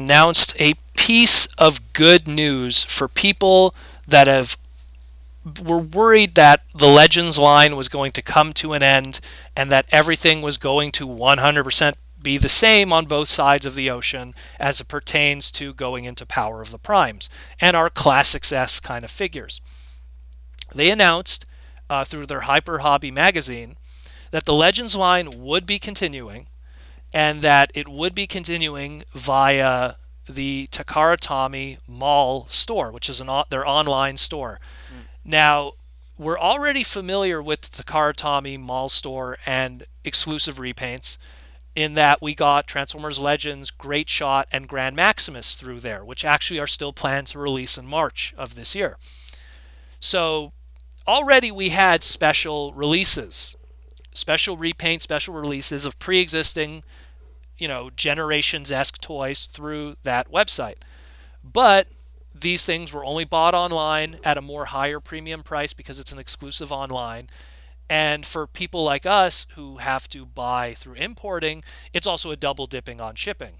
announced a piece of good news for people that were worried that the Legends line was going to come to an end and that everything was going to 100% be the same on both sides of the ocean as it pertains to going into Power of the Primes and our Classics-esque kind of figures. They announced through their Hyper Hobby magazine that the Legends line would be continuing, and that it would be continuing via the Takara-Tomy Mall store, which is their online store. Now, we're already familiar with the Takara-Tomy Mall store and exclusive repaints in that we got Transformers Legends, Great Shot, and Grand Maximus through there, which actually are still planned to release in March of this year. So already we had special releases, special repaint, special releases of pre-existing, Generations-esque toys through that website. But these things were only bought online at a more higher premium price because it's an exclusive online. And for people like us who have to buy through importing, it's also a double dipping on shipping.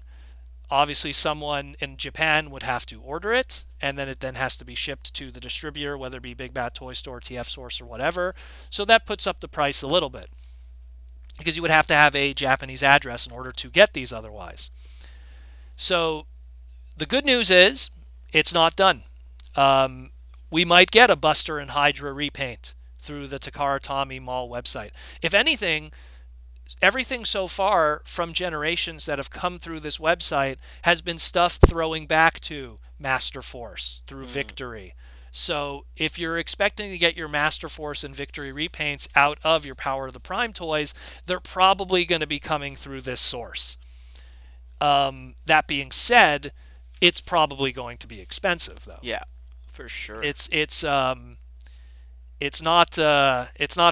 Obviously, someone in Japan would have to order it, and then it has to be shipped to the distributor, whether it be Big Bad Toy Store, TF Source, or whatever. So that puts up the price a little bit, because you would have to have a Japanese address in order to get these otherwise. So the good news is it's not done. We might get a Buster and Hydra repaint through the Takara-Tomy Mall website. If anything, everything so far from Generations that have come through this website has been stuff throwing back to Master Force through Victory. So if you're expecting to get your Master Force and Victory repaints out of your Power of the Prime toys, they're probably going to be coming through this source. That being said, it's probably going to be expensive, though. Yeah, for sure. It's not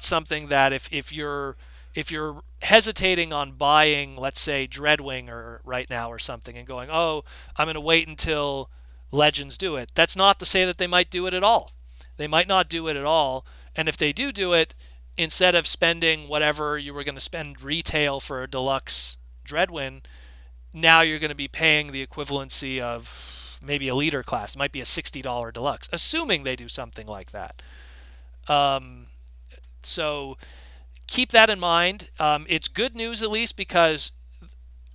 something that if you're hesitating on buying, let's say, Dreadwing right now or something, and going, oh, I'm going to wait until Legends do it. That's not to say that they might do it at all. They might not do it at all. And if they do it, instead of spending whatever you were going to spend retail for a deluxe Dreadwing, now you're going to be paying the equivalency of maybe a leader class. It might be a $60 deluxe, assuming they do something like that. So keep that in mind. It's good news, at least, because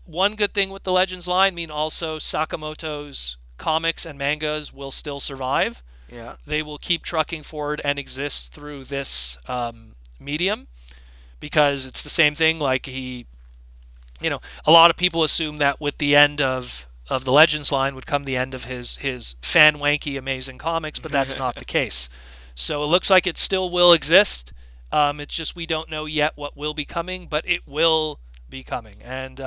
one good thing with the Legends line also Sakamoto's comics and mangas will still survive. Yeah. They will keep trucking forward and exist through this medium, because it's the same thing. Like a lot of people assume that with the end of the Legends line would come the end of his fan-wanky amazing comics, but that's not the case. So it looks like it still will exist. It's just we don't know yet what will be coming, but it will be coming. And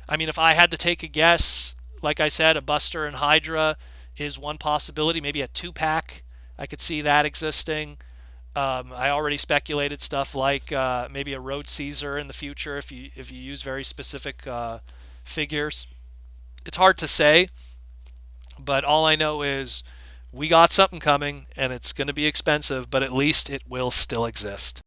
if I had to take a guess, like I said, a Buster and Hydra is one possibility. Maybe a 2-pack. I could see that existing. I already speculated stuff like maybe a Road Caesar in the future if you use very specific figures. It's hard to say, but all I know is we got something coming, and it's going to be expensive, but at least it will still exist.